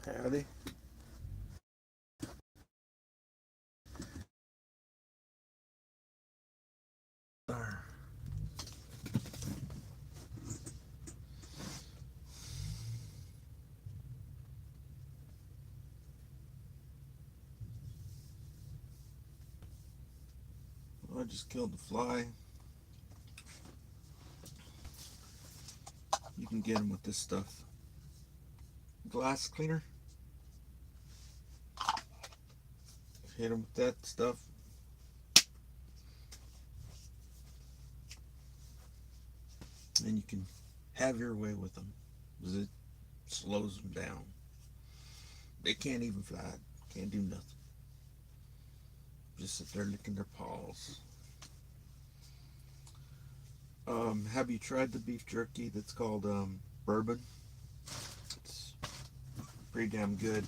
Howdy. Well, I just killed the fly. You can get them with this stuff. Glass cleaner. Hit them with that stuff. And you can have your way with them, because it slows them down. They can't even fly. Can't do nothing. Just sit there licking their paws. Have you tried the beef jerky that's called bourbon? It's pretty damn good.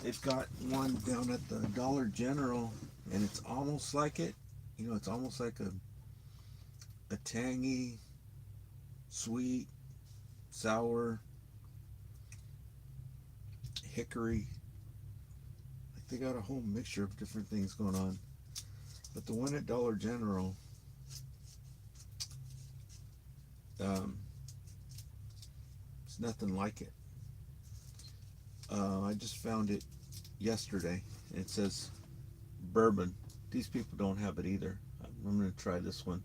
They've got one down at the Dollar General, and it's almost like it. You know, it's almost like a tangy, sweet, sour, hickory. Like they got a whole mixture of different things going on. But the one at Dollar General, it's nothing like it. I just found it yesterday. It says bourbon. These people don't have it either. I'm going to try this one.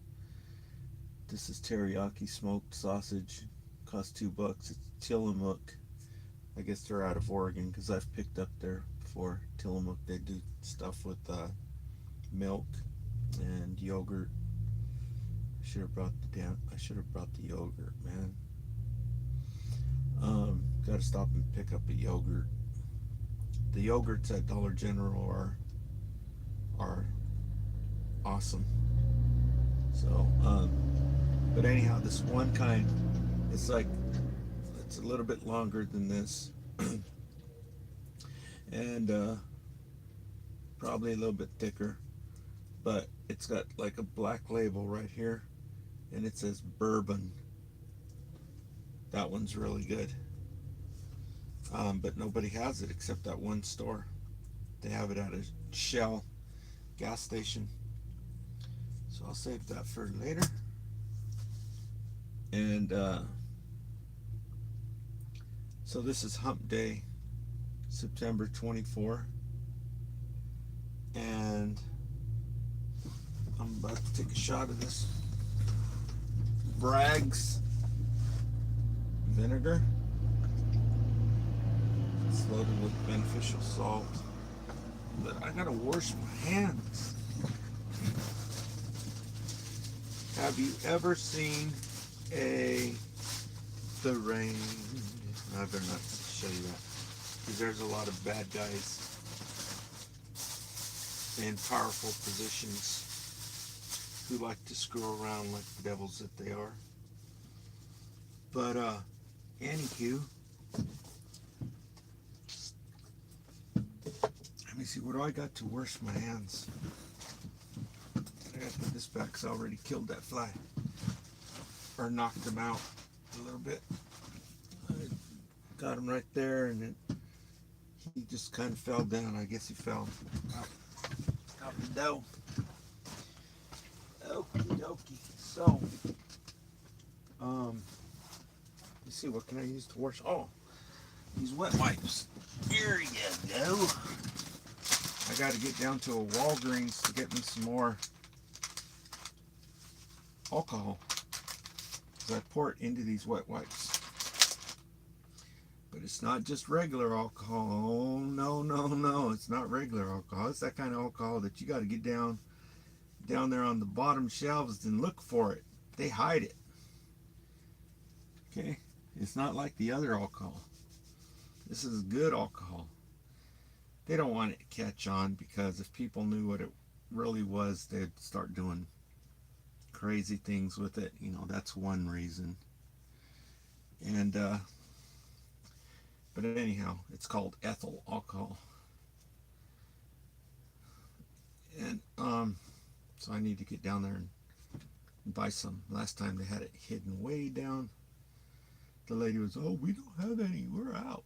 This is teriyaki smoked sausage. Costs $2. It's Tillamook. I guess they're out of Oregon, because I've picked up there before. Tillamook, they do stuff with milk and yogurt. I should have brought the yogurt, man. Got to stop and pick up a yogurt. The yogurts at Dollar General are awesome. So, but anyhow, this one kind, it's a little bit longer than this, and probably a little bit thicker, but it's got like a black label right here, and it says bourbon. That one's really good. But nobody has it except that one store. They have it at a Shell gas station. So I'll save that for later. And so this is Hump Day, September 24. And I'm about to take a shot of this Bragg's vinegar. It's loaded with beneficial salt. But I gotta wash my hands. Have you ever seen the rain? I better not show you that, because there's a lot of bad guys in powerful positions who like to screw around like the devils that they are. But anywho, let me see, what do I got to wash my hands? I gotta put this back because I already killed that fly, or knocked him out a little bit. I got him right there, and he just kind of fell down. I guess he fell out the dough. Okie dokie. So, let's see, what can I use to wash? Oh, these wet wipes. Here you go. I got to get down to a Walgreens to get me some more alcohol, because I pour it into these wet wipes. But it's not just regular alcohol. Oh, no, it's not regular alcohol. It's that kind of alcohol that you got to get down there on the bottom shelves and look for it. They hide it. Okay, it's not like the other alcohol. This is good alcohol. They don't want it to catch on, because if people knew what it really was, they'd start doing crazy things with it. You know, that's one reason. And but anyhow, it's called ethyl alcohol. And so I need to get down there and buy some. Last time they had it hidden way down. The lady was, "Oh, we don't have any. We're out.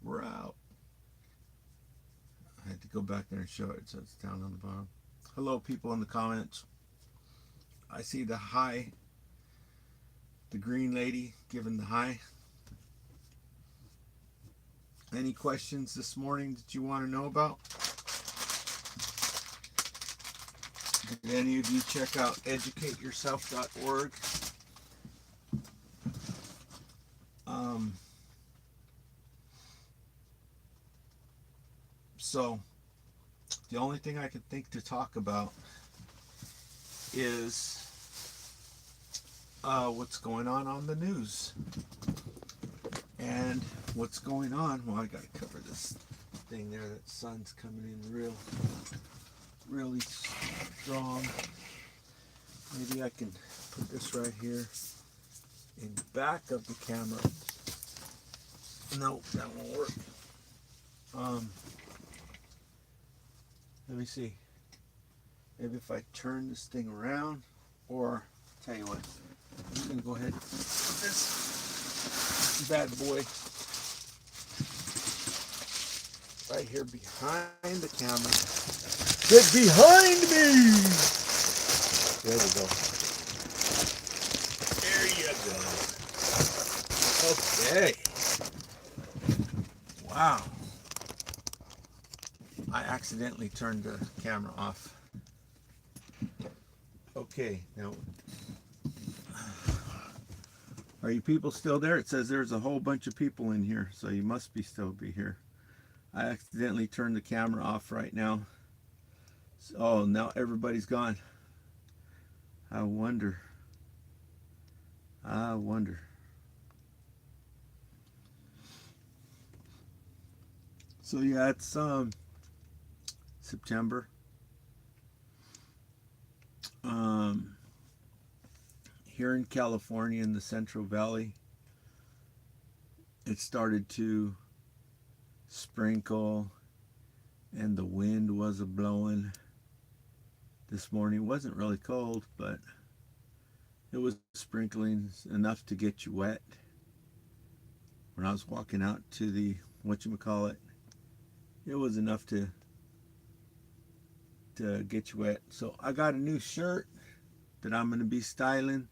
I had to go back there and show it, so it's down on the bottom. Hello, people in the comments. I see the hi, the green lady giving the hi. Any questions this morning that you want to know about? Did any of you check out educateyourself.org? So the only thing I can think to talk about is what's going on the news. And what's going on, well, I gotta cover this thing there. That sun's coming in really strong. Maybe I can put this right here in back of the camera. No, that won't work. Let me see. Maybe if I turn this thing around, or tell you what, I'm gonna go ahead and put this bad boy right here behind the camera. Get behind me! There we go. There you go. Okay. Wow. I accidentally turned the camera off. Okay, now, are you people still there? It says there's a whole bunch of people in here, so you must still be here. I accidentally turned the camera off right now. Oh, now everybody's gone. I wonder. So yeah, it's September. Here in California in the Central Valley, it started to sprinkle and the wind was a-blowing. This morning it wasn't really cold, but it was sprinkling enough to get you wet. When I was walking out to the whatchamacallit, it was enough to get you wet. So I got a new shirt that I'm going to be styling.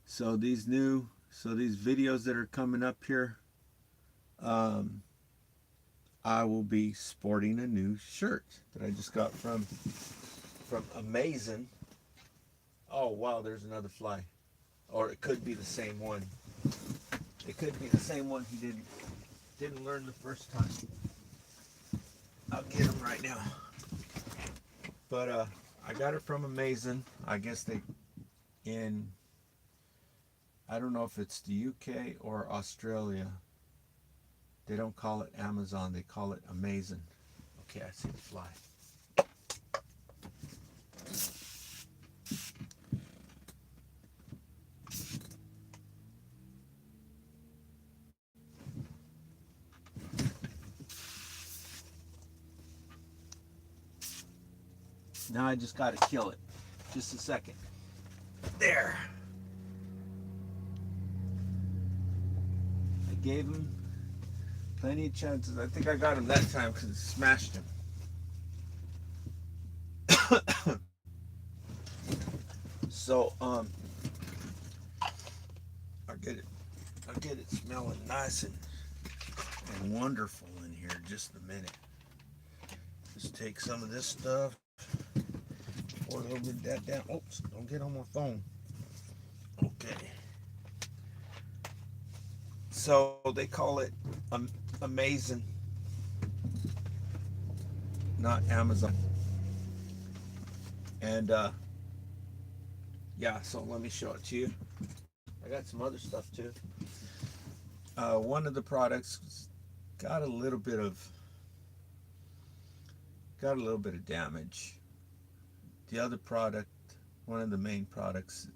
So these videos that are coming up here, I will be sporting a new shirt that I just got from Amazon. Oh wow, there's another fly. Or it could be the same one. It could be the same one he didn't learn the first time. I'll get him right now. But I got it from Amazon. I guess I don't know if it's the UK or Australia. They don't call it Amazon, they call it Amazon. Okay, I see the fly. Now I just got to kill it. Just a second. There. I gave him plenty of chances. I think I got him that time because it smashed him. So I'll get it smelling nice and wonderful in here in just a minute. Just take some of this stuff, pour a little bit of that down. Oops, don't get on my phone. Okay. So they call it Amazon, not Amazon. And yeah, so let me show it to you. I got some other stuff too. One of the products got a little bit of damage. The other product, one of the main products,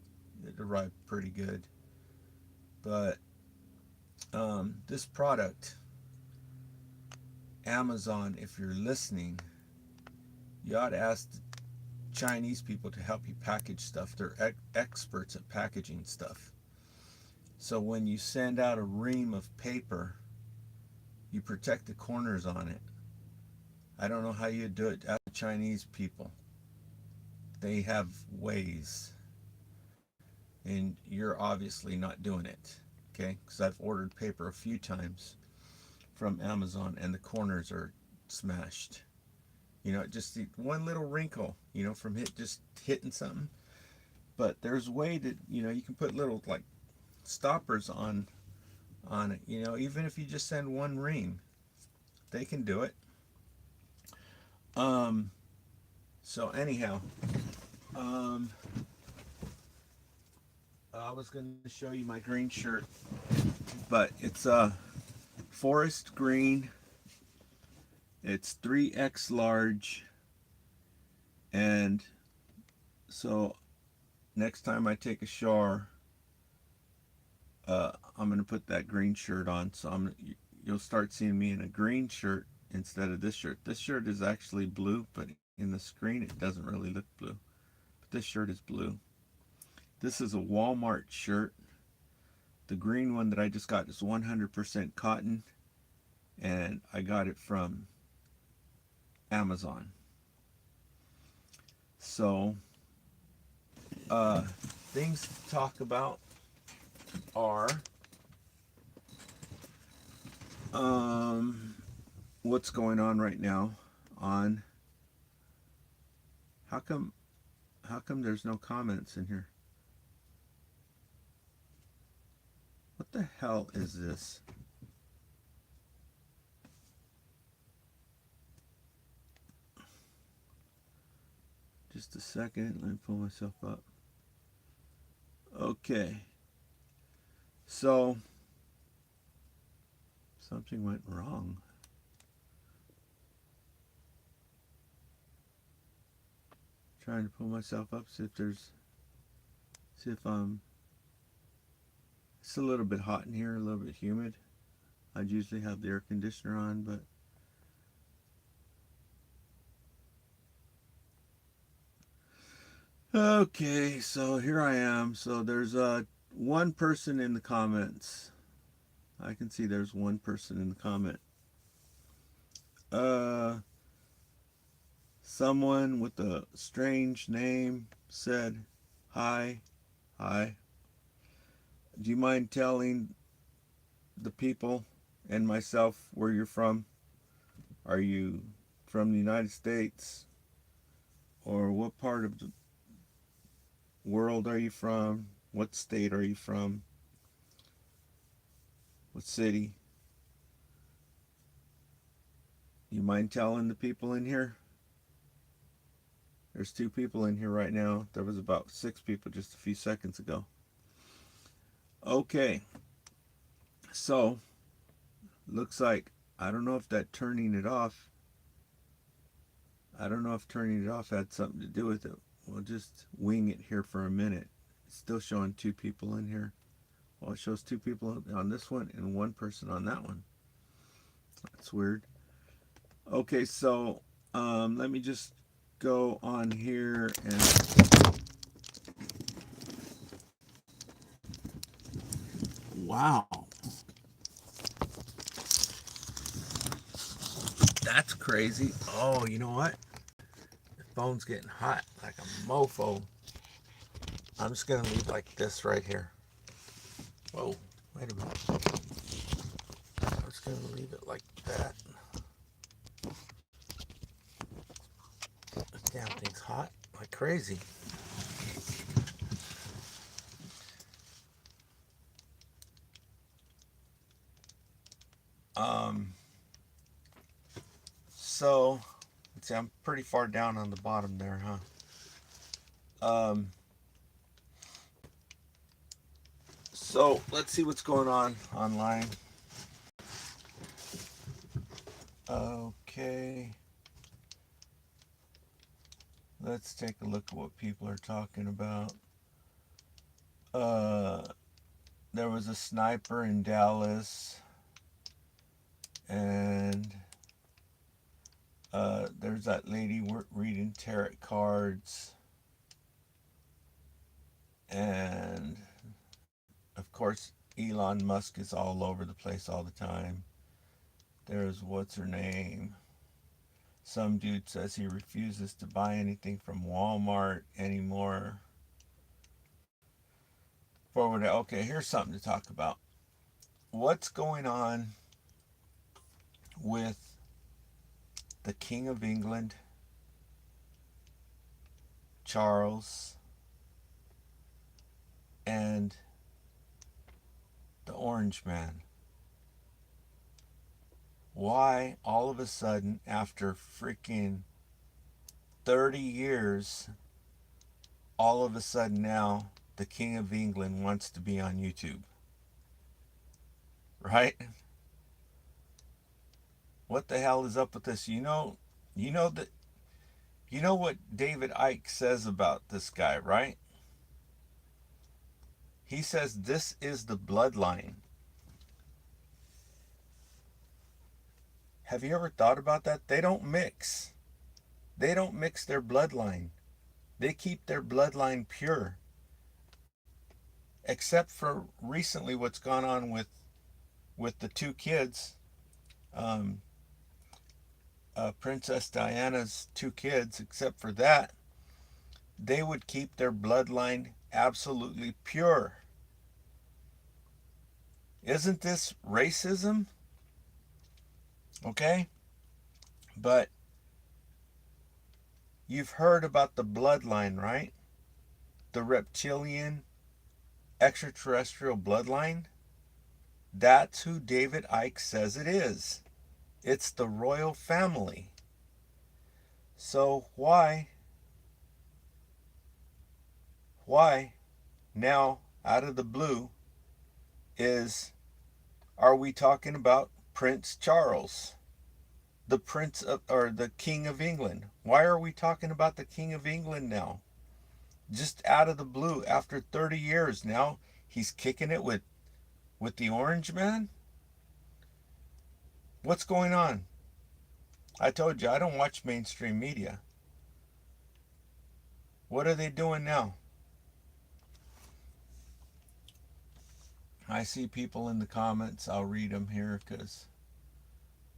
it arrived pretty good. But this product, Amazon, if you're listening, you ought to ask the Chinese people to help you package stuff. They're experts at packaging stuff. So when you send out a ream of paper, you protect the corners on it. I don't know how you do it. Chinese people, they have ways, and you're obviously not doing it. Okay, because I've ordered paper a few times from Amazon, and the corners are smashed. Just one little wrinkle, from just hitting something. But there's a way to, you can put little like stoppers on it. Even if you just send one ring, they can do it. Um, so anyhow, um, I was going to show you my green shirt, but it's forest green. It's 3X large, and so next time I take a shower, I'm gonna put that green shirt on. So you'll start seeing me in a green shirt instead of this shirt. This shirt is actually blue, but in the screen it doesn't really look blue. But this shirt is blue. This is a Walmart shirt. The green one that I just got is 100% cotton, and I got it from Amazon. So, things to talk about are what's going on right now on how come there's no comments in here? What the hell is this? Just a second, let me pull myself up. Okay. So something went wrong. Trying to pull myself up, see if it's a little bit hot in here, a little bit humid. I'd usually have the air conditioner on, but okay, so here I am. So there's one person in the comments. I can see there's one person in the comment. Uh Someone with a strange name said, "Hi, hi. Do you mind telling the people and myself where you're from? Are you from the United States? Or what part of the world are you from? What state are you from? What city? You mind telling the people in here?" There's 2 people in here right now. There was about 6 people just a few seconds ago. Okay, so looks like, I don't know if that turning it off, I don't know if turning it off had something to do with it. We'll just wing it here for a minute. It's still showing 2 people in here. Well, it shows 2 people on this one and one person on that one. That's weird. Okay, so let me just go on here and wow, that's crazy. Oh, you know what? The phone's getting hot like a mofo. I'm just gonna leave like this right here. Whoa, wait a minute. I'm just gonna leave it like that. Damn thing's hot like crazy. Um, so let's see, I'm pretty far down on the bottom there, huh? So let's see what's going on online. Okay. Let's take a look at what people are talking about. There was a sniper in Dallas, and there's that lady reading tarot cards, and of course Elon Musk is all over the place all the time. There's what's her name. Some dude says he refuses to buy anything from Walmart anymore. Forward. Okay, here's something to talk about. What's going on with the King of England, Charles, and the Orange Man? Why all of a sudden, after freaking 30 years, all of a sudden now the King of England wants to be on YouTube? Right? What the hell is up with this? You know that you know what David Icke says about this guy, right? He says this is the bloodline. Have you ever thought about that? They don't mix. They don't mix their bloodline. They keep their bloodline pure. Except for recently what's gone on with the two kids, um, Princess Diana's two kids. Except for that, they would keep their bloodline absolutely pure. Isn't this racism? Okay? But you've heard about the bloodline, right? The reptilian extraterrestrial bloodline. That's who David Icke says it is. It's the royal family. So why now, out of the blue, are we talking about Prince Charles, the Prince of, or the King of England? Why are we talking about the King of England now? Just out of the blue, after 30 years now, he's kicking it with the Orange Man? What's going on? I told you, I don't watch mainstream media. What are they doing now? I see people in the comments. I'll read them here because,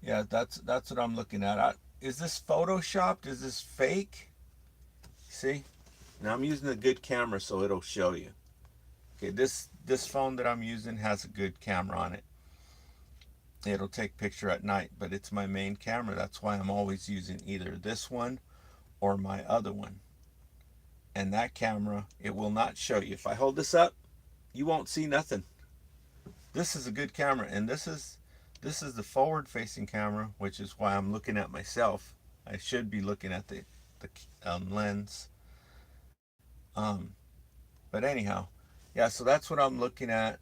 yeah, that's what I'm looking at. Is this photoshopped? Is this fake? See? Now I'm using a good camera so it'll show you. Okay, this phone that I'm using has a good camera on it. It'll take picture at night, but it's my main camera. That's why I'm always using either this one or my other one. And that camera, it will not show you. If I hold this up, you won't see nothing. This is a good camera, and this is the forward-facing camera, which is why I'm looking at myself. I should be looking at the lens. But anyhow, yeah. So that's what I'm looking at,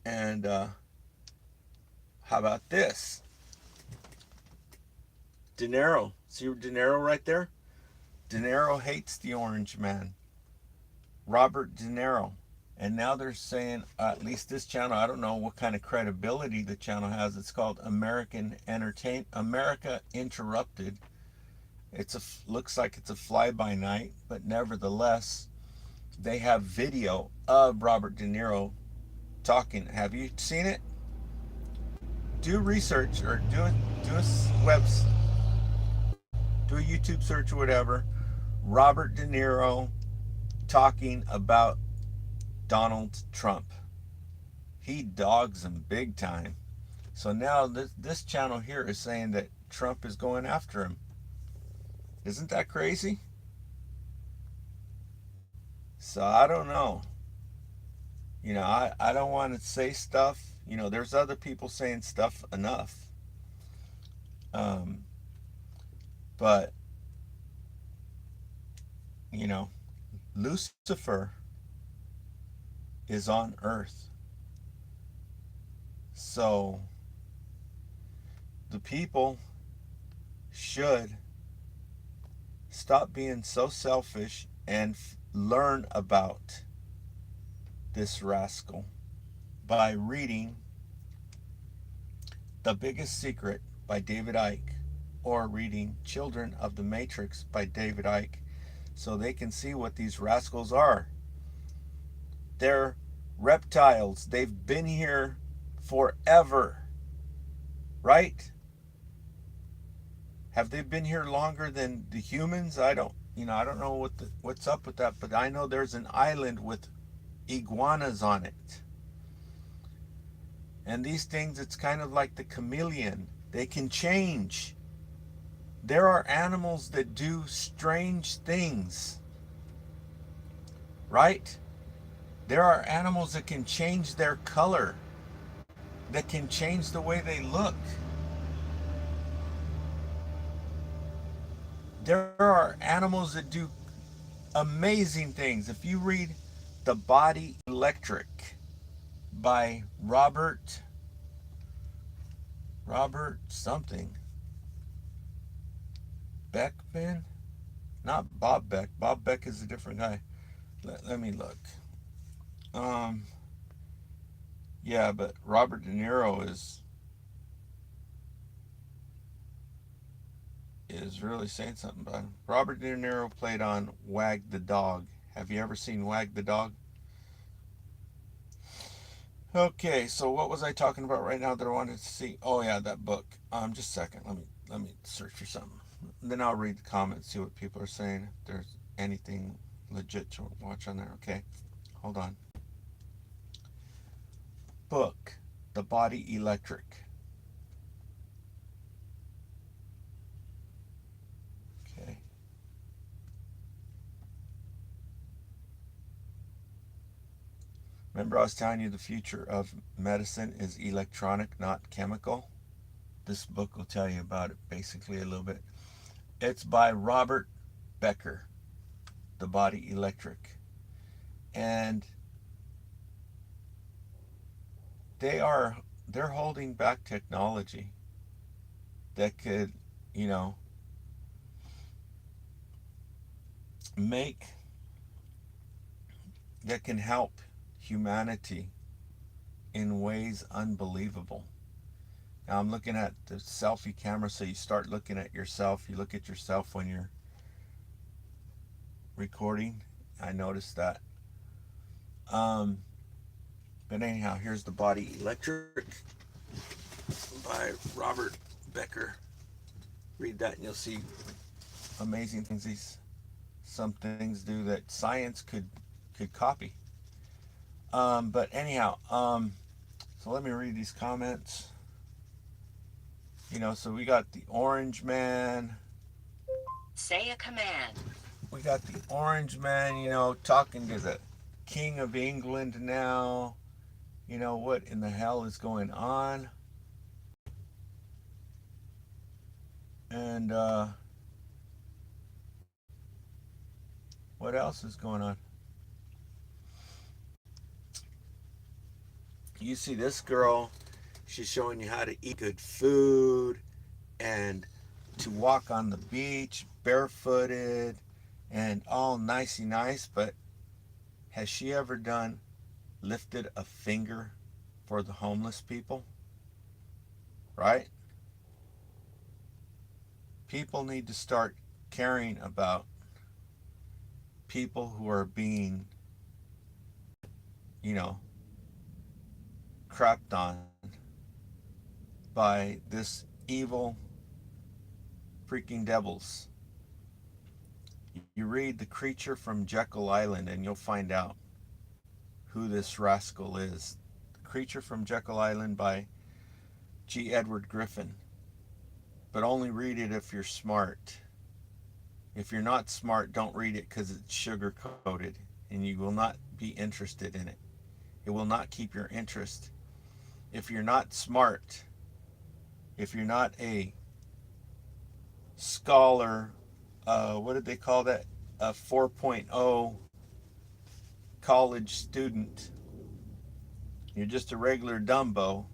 and how about this? De Niro. See De Niro right there? De Niro hates the Orange Man. Robert De Niro. And now they're saying, at least this channel, I don't know what kind of credibility the channel has. It's called America Interrupted. Looks like it's a fly-by-night, but nevertheless, they have video of Robert De Niro talking. Have you seen it? Do research or do a YouTube search or whatever. Robert De Niro talking about Donald Trump. He dogs him big time. So now this channel here is saying that Trump is going after him. Isn't that crazy? So I don't know. I don't want to say stuff. There's other people saying stuff enough. But Lucifer is on earth. So the people should stop being so selfish and learn about this rascal by reading The Biggest Secret by David Icke, or reading Children of the Matrix by David Icke, so they can see what these rascals are. They're reptiles. They've been here forever, right? Have they been here longer than the humans? I don't know what's up with that, but I know there's an island with iguanas on it. And these things, it's kind of like the chameleon. They can change. There are animals that do strange things, right? There are animals that can change their color, that can change the way they look. There are animals that do amazing things. If you read The Body Electric by Robert something Beckman, not Bob Beck. Bob Beck is a different guy. Let me look. Um, yeah, but Robert De Niro is really saying something about him. Robert De Niro played on Wag the Dog. Have you ever seen Wag the Dog? Okay, so what was I talking about right now that I wanted to see? Oh yeah, that book. Just a second. Let me search for something. Then I'll read the comments, see what people are saying. If there's anything legit to watch on there. Okay, hold on. Book, The Body Electric. Okay. Remember, I was telling you the future of medicine is electronic, not chemical? This book will tell you about it basically a little bit. It's by Robert Becker, The Body Electric. And they're holding back technology that could, you know, make that can help humanity in ways unbelievable. Now I'm looking at the selfie camera, so you start looking at yourself. You look at yourself when you're recording. I noticed that. Um, but anyhow, here's The Body Electric by Robert Becker. Read that and you'll see amazing things some things do that science could copy. But anyhow, so let me read these comments. So we got the Orange Man. Say a command. We got the Orange Man, talking to the King of England now. What in the hell is going on? And what else is going on? You see this girl, she's showing you how to eat good food and to walk on the beach barefooted and all nicey nice, but has she ever lifted a finger for the homeless people? Right? People need to start caring about people who are being, you know, crapped on by this evil freaking devils. You read The Creature from Jekyll Island and you'll find out who this rascal is. The Creature from Jekyll Island by G. Edward Griffin. But only read it if you're smart. If you're not smart, don't read it because it's sugar coated and you will not be interested in it. It will not keep your interest. If you're not smart, if you're not a scholar, what did they call that? A 4.0 college student, you're just a regular Dumbo,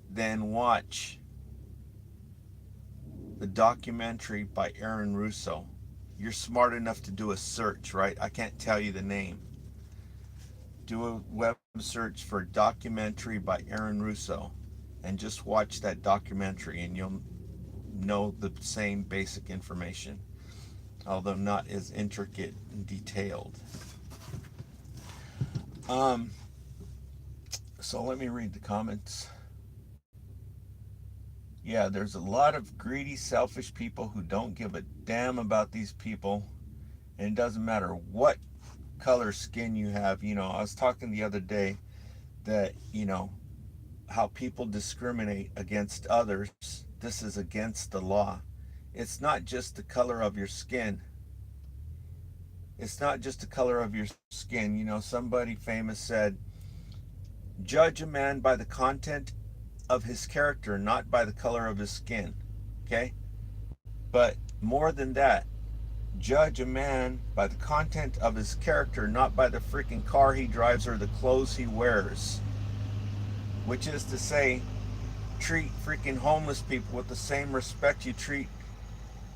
then watch the documentary by Aaron Russo. You're smart enough to do a search, right? I can't tell you the name. Do a web search for documentary by Aaron Russo and just watch that documentary and you'll know the same basic information, although not as intricate and detailed. So let me read the comments. Yeah, there's a lot of greedy, selfish people who don't give a damn about these people. And it doesn't matter what color skin you have. I was talking the other day that, how people discriminate against others. This is against the law. It's not just the color of your skin. It's not just the color of your skin. Somebody famous said, judge a man by the content of his character, not by the color of his skin. Okay? But more than that, judge a man by the content of his character, not by the freaking car he drives or the clothes he wears. Which is to say, treat freaking homeless people with the same respect you treat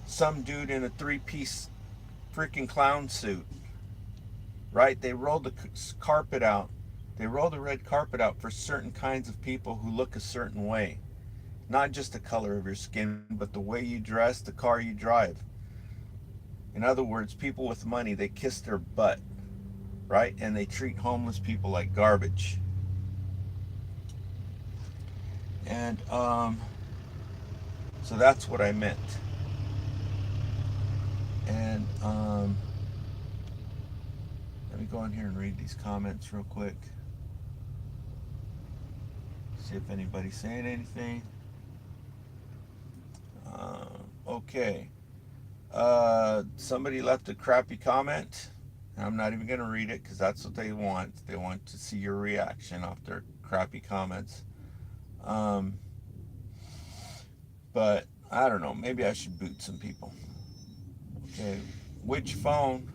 some dude in a three-piece freaking clown suit. Right? They roll the carpet out. They roll the red carpet out for certain kinds of people who look a certain way. Not just the color of your skin, but the way you dress, the car you drive. In other words, people with money, they kiss their butt, right? And they treat homeless people like garbage. And so that's what I meant. And let me go in here and read these comments real quick. See if anybody's saying anything. Okay. Somebody left a crappy comment. I'm not even going to read it because that's what they want. They want to see your reaction off their crappy comments. Um, but I don't know. Maybe I should boot some people. Okay. Which phone?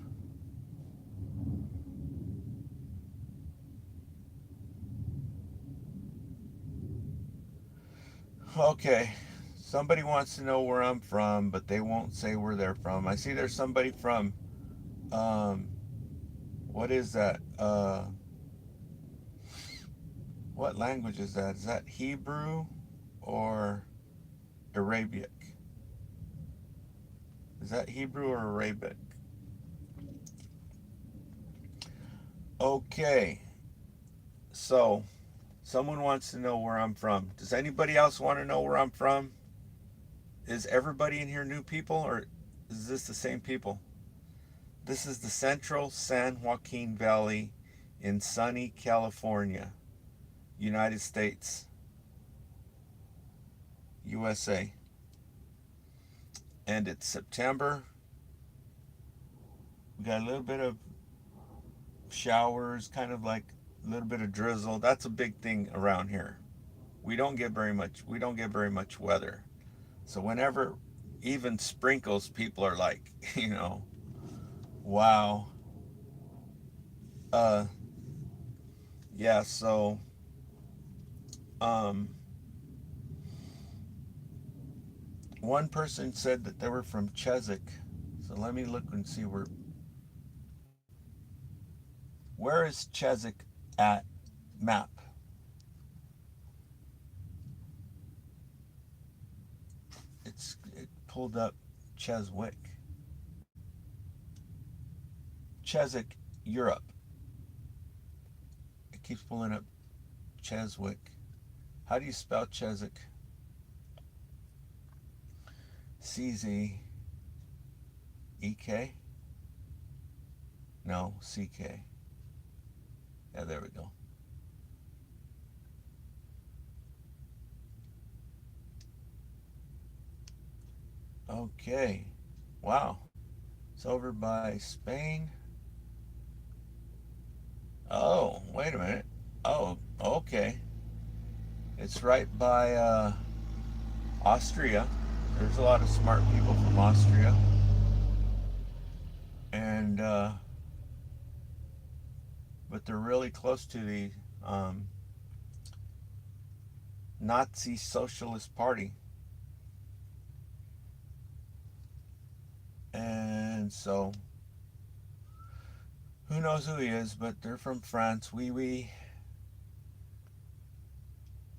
Okay. Somebody wants to know where I'm from, but they won't say where they're from. I see there's somebody from, um, what is that? What language is that? Is that Hebrew or Arabic? Is that Hebrew or Arabic? Okay. So, someone wants to know where I'm from. Does anybody else want to know where I'm from? Is everybody in here new people or is this the same people? This is the Central San Joaquin Valley in sunny California, United States, USA. And it's September. We got a little bit of showers, kind of like a little bit of drizzle. That's a big thing around here. We don't get very much weather. So whenever even sprinkles, people are like, wow. Uh yeah, so um one person said that they were from Chesapeake. So let me look and see where is Chesapeake at map. It pulled up Cheswick. Chesapeake, Europe. It keeps pulling up Cheswick. How do you spell Chesapeake? CZEK? No, CK. Yeah, there we go. Okay. Wow. It's over by Spain. Oh, wait a minute. Oh, okay. It's right by Austria. There's a lot of smart people from Austria. And, but they're really close to the um, Nazi Socialist Party. And so, who knows who he is, but they're from France.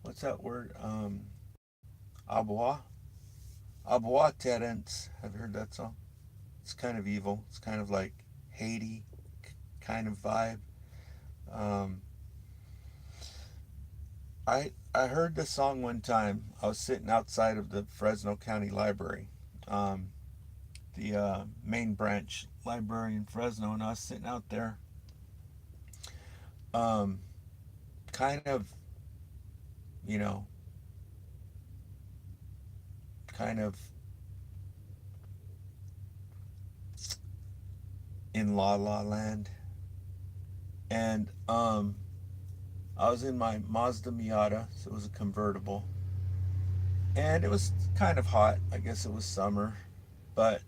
What's that word? Abois? Abois Terence. Have you heard that song? It's kind of evil. It's kind of like Haiti kind of vibe. Um, I heard the song one time. I was sitting outside of the Fresno County Library, um, the main branch library in Fresno, and I was sitting out there, um, kind of, you know, kind of in La La Land, and I was in my Mazda Miata, so it was a convertible, and it was kind of hot. I guess it was summer, but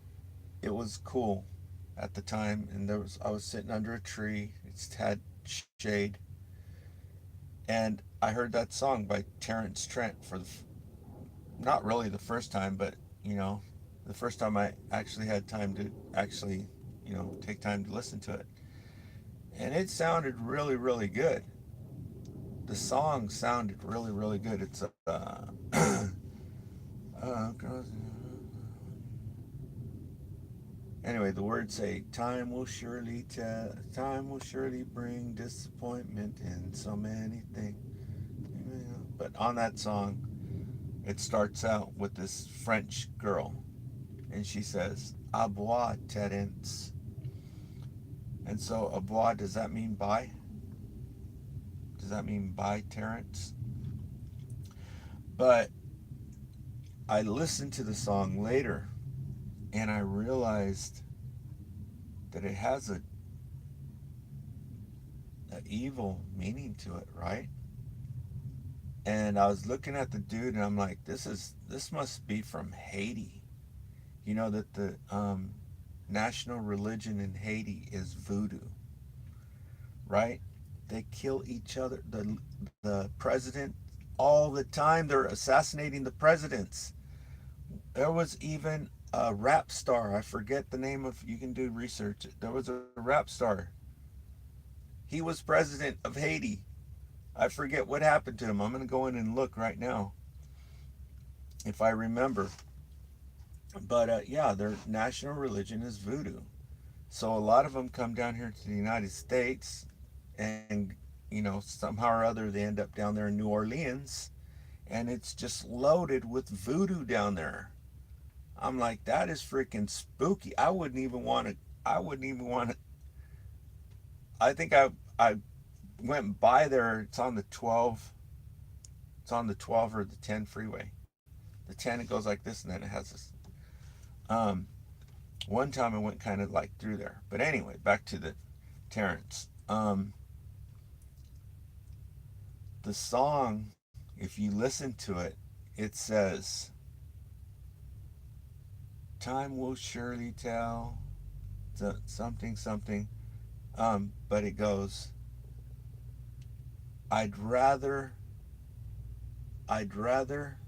it was cool at the time, and I was sitting under a tree. It's had shade, and I heard that song by Terrence Trent for not really the first time, but you know, the first time I actually had time to actually, take time to listen to it, and it sounded really, really good. The song sounded really, really good. It's girls. Anyway, the words say, time will surely bring disappointment in so many things. But on that song, it starts out with this French girl, and she says, "A bois, Terence." And so, a bois, does that mean bye? Does that mean bye, Terence? But I listened to the song later, and I realized that it has a evil meaning to it, right? And I was looking at the dude, and I'm like, this must be from Haiti. You know that the national religion in Haiti is voodoo, right? They kill each other. The president all the time. They're assassinating the presidents. There was even a rap star. I forget the name of. You can do research. There was a rap star. He was president of Haiti. I forget what happened to him. I'm gonna go in and look right now if I remember. But yeah, their national religion is voodoo. So a lot of them come down here to the United States, and somehow or other they end up down there in New Orleans, and it's just loaded with voodoo down there. I'm like, that is freaking spooky. I wouldn't even want to. I wouldn't even want to. I think I went by there. It's on the 12. It's on the 12 or the 10 freeway. The 10, it goes like this, and then it has this. Um, One time I went kind of like through there. But anyway, back to the Terrence. The song, if you listen to it, it says, "Time will surely tell," something, something. But it goes, "I'd rather, I'd rather."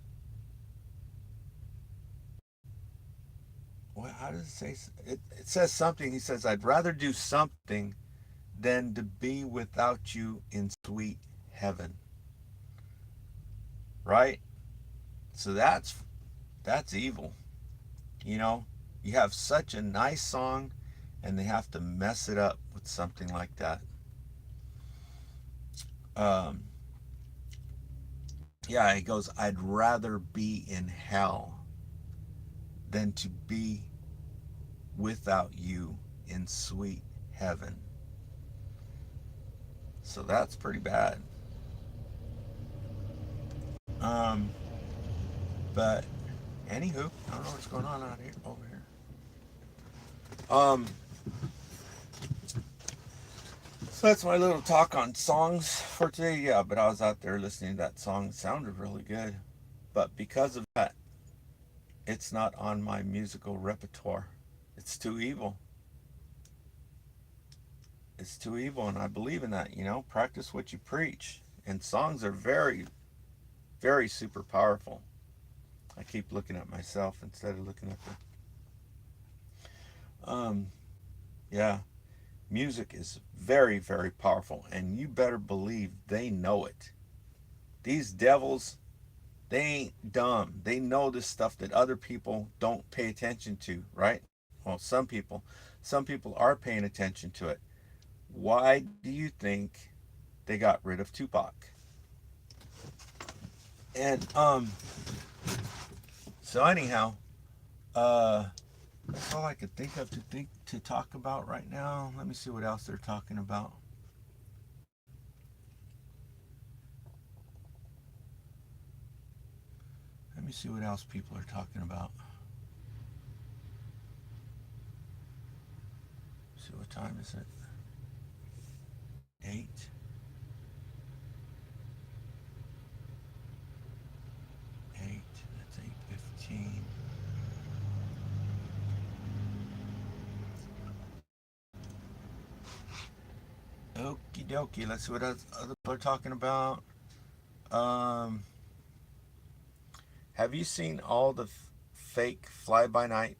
What? How does it say? It says something. He says, "I'd rather do something than to be without you in sweet heaven." Right? So that's evil. You know, you have such a nice song, and they have to mess it up with something like that. Um, yeah, he goes, "I'd rather be in hell than to be without you in sweet heaven." So that's pretty bad. Um, but anywho, I don't know what's going on out here over here. Um, so that's my little talk on songs for today. Yeah, but I was out there listening to that song. It sounded really good. But because of that, it's not on my musical repertoire. It's too evil. It's too evil, and I believe in that. Practice what you preach. And songs are very, very super powerful. I keep looking at myself instead of looking at the. Yeah, music is very, very powerful, and you better believe they know it. These devils, they ain't dumb. They know this stuff that other people don't pay attention to, right? Well, some people are paying attention to it. Why do you think they got rid of Tupac? And so anyhow, uh that's all I could think of to talk about right now. Let me see what else they're talking about. Let me see what else people are talking about. See what time is it? 8. That's 8:15. Okie dokie. Let's see what other people are talking about. Um, have you seen all the fake fly by night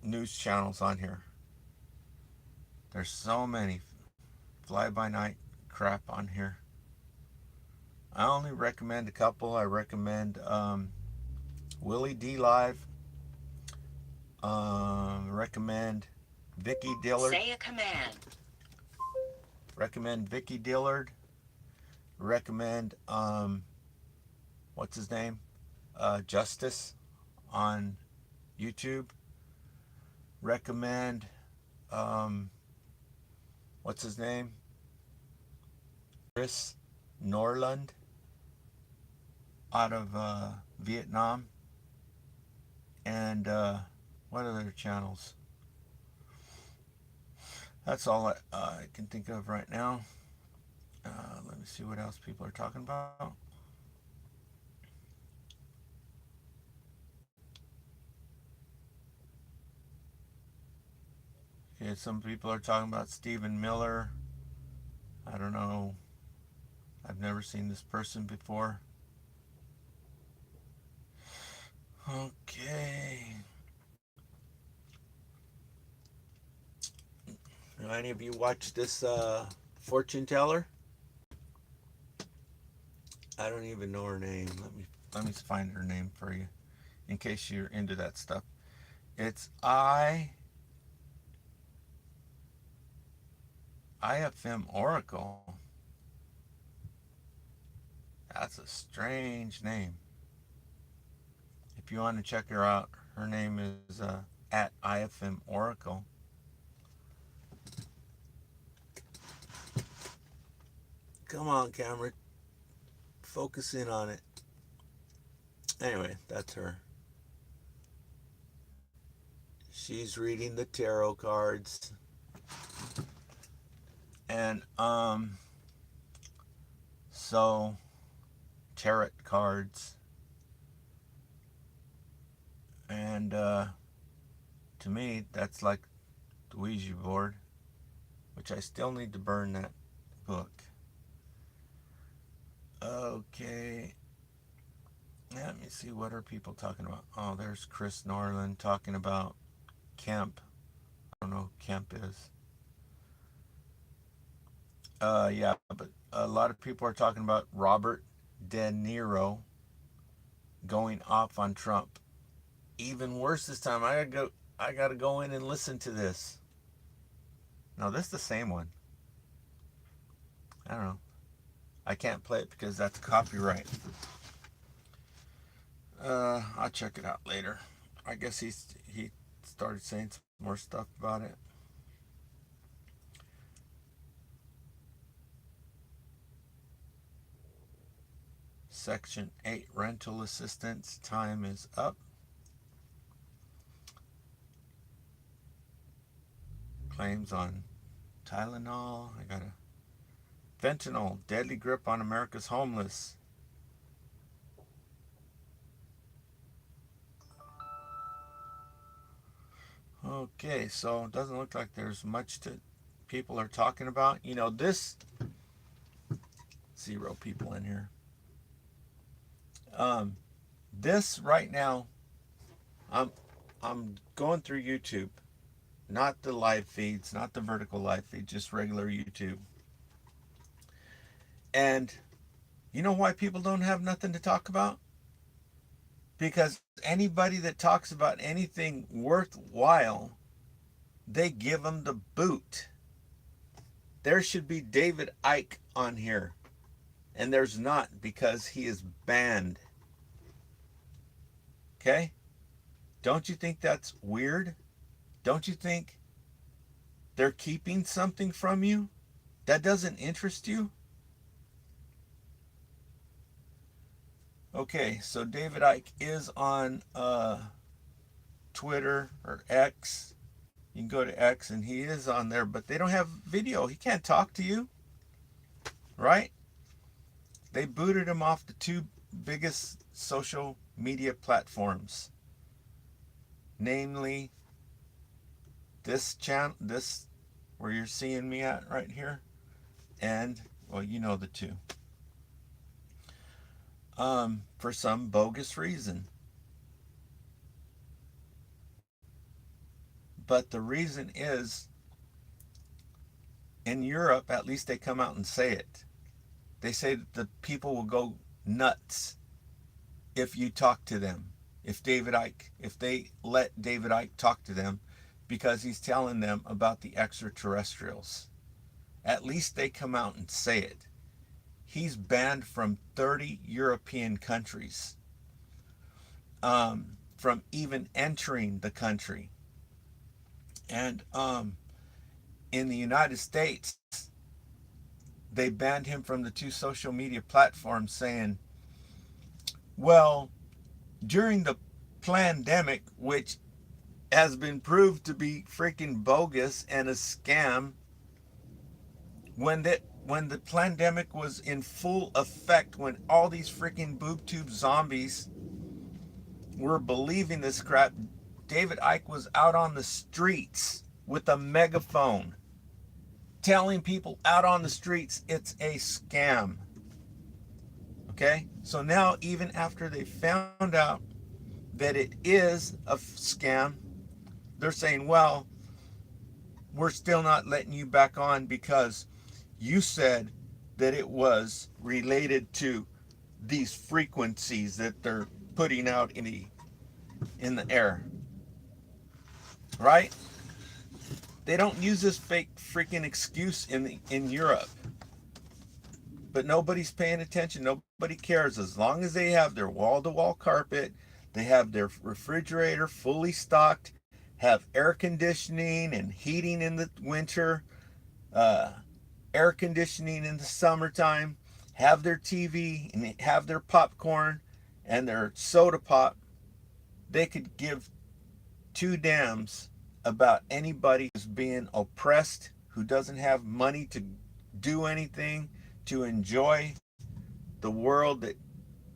news channels on here? There's so many fly by night crap on here. I only recommend a couple. I recommend Willie D Live. Recommend Vicky Dillard. Say a command. Recommend Vicky Dillard. Recommend what's his name? Justice on YouTube. Recommend what's his name? Chris Norland out of Vietnam. And what other channels? That's all I can think of right now. Let me see what else people are talking about. Okay, some people are talking about Stephen Miller. I don't know. I've never seen this person before. Okay. Do any of you watch this fortune teller? I don't even know her name. Let me find her name for you, in case you're into that stuff. It's IFM Oracle. That's a strange name. If you want to check her out, her name is at IFM Oracle. Come on, camera. Focus in on it. Anyway, that's her. She's reading the tarot cards. And so tarot cards. And to me, that's like the Ouija board, which I still need to burn that book. Okay. Let me see, what are people talking about? Oh, there's Chris Norland talking about Kemp. I don't know who Kemp is. Yeah, but a lot of people are talking about Robert De Niro going off on Trump. Even worse this time. I gotta go in and listen to this. No, this is the same one. I don't know. I can't play it because that's copyright. I'll check it out later. I guess he started saying some more stuff about it. Section 8 rental assistance time is up. Claims on Tylenol. I got a fentanyl, deadly grip on America's homeless. Okay, so it doesn't look like there's much to people are talking about. You know, this 0 people in here. This right now, I'm going through YouTube, not the live feeds, not the vertical live feed, just regular YouTube. And you know why people don't have nothing to talk about? Because anybody that talks about anything worthwhile, they give them the boot. There should be David Icke on here. And there's not, because he is banned. Okay? Don't you think that's weird? Don't you think they're keeping something from you that doesn't interest you? Okay, so David Icke is on Twitter or X. You can go to X and he is on there, but they don't have video. He can't talk to you, right? They booted him off the two biggest social media platforms, namely this channel, this where you're seeing me at right here, and well, you know the two. For some bogus reason. But the reason is, in Europe, at least they come out and say it. They say that the people will go nuts if you talk to them. If they let David Icke talk to them, because he's telling them about the extraterrestrials. At least they come out and say it. He's banned from 30 European countries from even entering the country. And in the United States, they banned him from the two social media platforms, saying, well, during the pandemic, which has been proved to be freaking bogus and a scam, when the pandemic was in full effect, when all these freaking boob tube zombies were believing this crap, David Icke was out on the streets with a megaphone telling people out on the streets it's a scam. Okay? So now, even after they found out that it is a scam, they're saying, well, we're still not letting you back on because you said that it was related to these frequencies that they're putting out in the air. Right? They don't use this fake freaking excuse in Europe. But nobody's paying attention. Nobody cares. As long as they have their wall-to-wall carpet, they have their refrigerator fully stocked, have air conditioning and heating in the winter, uh, air conditioning in the summertime, have their TV and have their popcorn and their soda pop, they could give two damns about anybody who's being oppressed, who doesn't have money to do anything, to enjoy the world that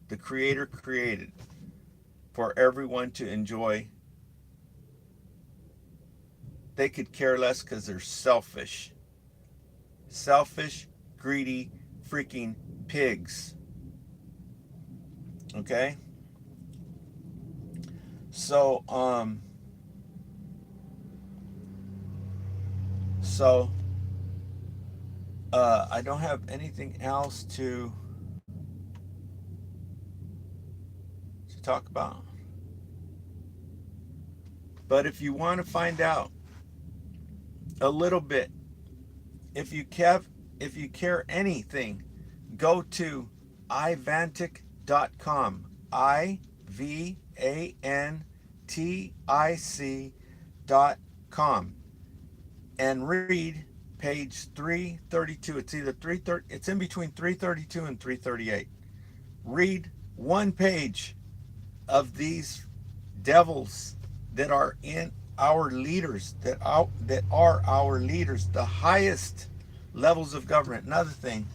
the Creator created for everyone to enjoy. They could care less because they're selfish. Selfish, greedy, freaking pigs. Okay? So, so I don't have anything else to talk about. But if you want to find out a little bit, if you care anything, go to ivantic.com. ivantic.com and read page 332. It's either 330, it's in between 332 and 338. Read one page of these devils that are in our leaders, that are our leaders, the highest levels of government. Another thing,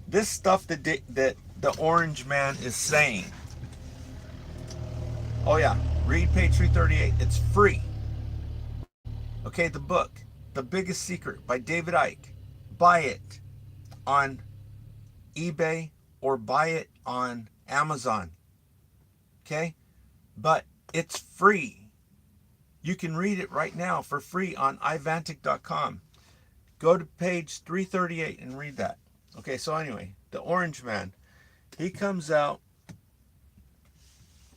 this stuff that the orange man is saying, oh yeah, read page 338. It's free. Okay, the book, The Biggest Secret by David Icke. Buy it on eBay or buy it on Amazon. Okay? But it's free. You can read it right now for free on ivantic.com. Go to page 338 and read that. Okay, so anyway, the orange man, he comes out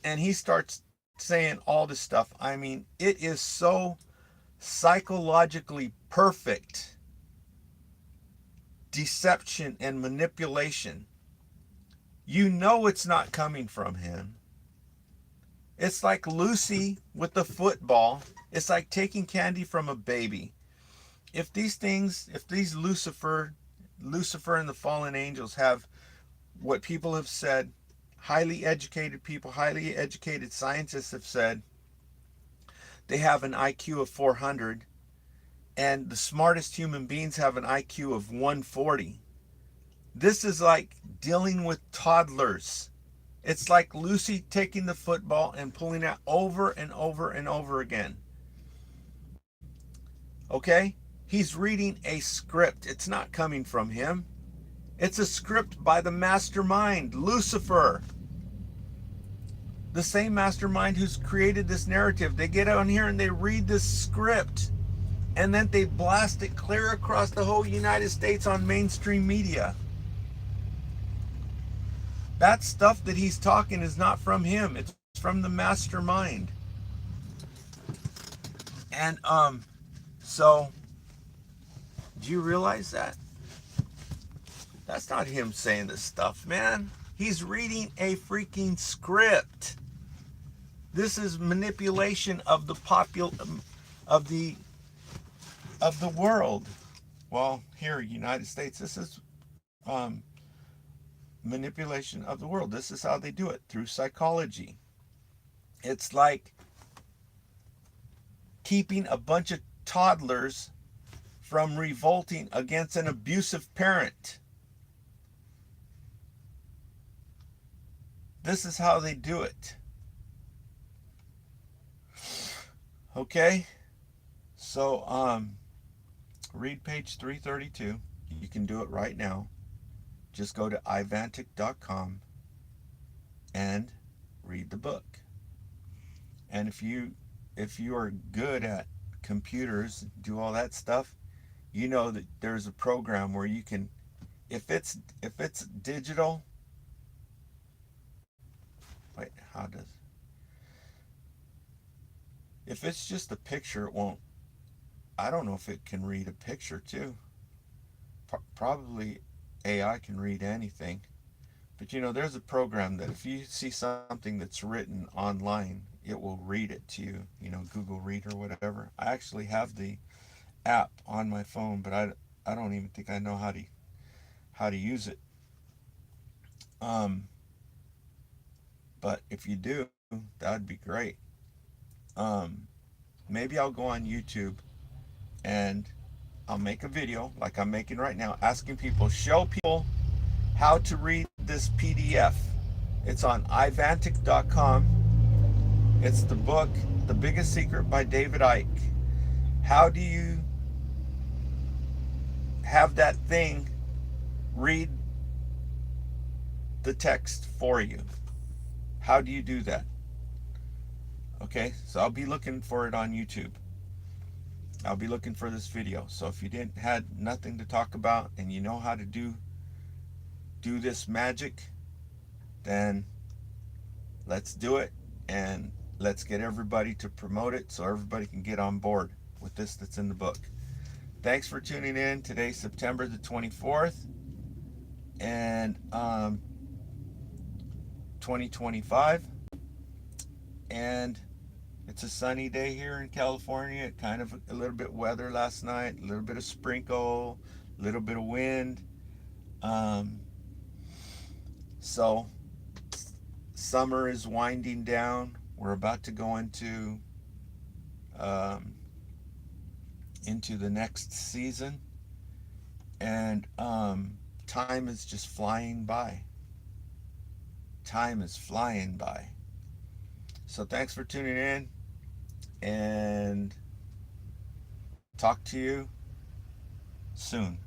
and he starts saying all this stuff. I mean, it is so psychologically perfect deception and manipulation. You know it's not coming from him. It's like Lucy with the football. It's like taking candy from a baby. If these things, if these Lucifer and the fallen angels have what people have said, highly educated people, highly educated scientists have said, they have an IQ of 400, and the smartest human beings have an IQ of 140. This is like dealing with toddlers. It's like Lucy taking the football and pulling it over and over and over again. Okay? He's reading a script. It's not coming from him. It's a script by the mastermind, Lucifer. The same mastermind who's created this narrative. They get on here and they read this script, and then they blast it clear across the whole United States on mainstream media. That stuff that he's talking is not from him. It's from the mastermind. And so do you realize that? That's not him saying this stuff, man. He's reading a freaking script. This is manipulation of the of the world. Well, here, United States, this is manipulation of the world. This is how they do it, through psychology. It's like keeping a bunch of toddlers from revolting against an abusive parent. This is how they do it. Okay? So, read page 332. You can do it right now. Just go to ivantic.com and read the book. And if you are good at computers, do all that stuff, you know that there's a program where you can, if it's digital, wait, how does, if it's just a picture, it won't, I don't know if it can read a picture too. Probably AI can read anything. But you know, there's a program that if you see something that's written online, it will read it to you, you know, Google Read or whatever. I actually have the app on my phone, but I don't even think I know how to use it. But if you do, that'd be great. Maybe I'll go on YouTube and I'll make a video like I'm making right now, asking people, show people how to read this PDF. It's on ivantic.com. It's the book, The Biggest Secret by David Icke. How do you have that thing read the text for you? How do you do that? Okay, so I'll be looking for it on YouTube. I'll be looking for this video. So if you had nothing to talk about and you know how to do this magic, then let's do it, and let's get everybody to promote it so everybody can get on board with this that's in the book. Thanks for tuning in. Today's September the 24th, and 2025, and it's a sunny day here in California. Kind of a little bit weather last night, a little bit of sprinkle, a little bit of wind. So summer is winding down. We're about to go into the next season, and time is just flying by. Time is flying by. So thanks for tuning in, and talk to you soon.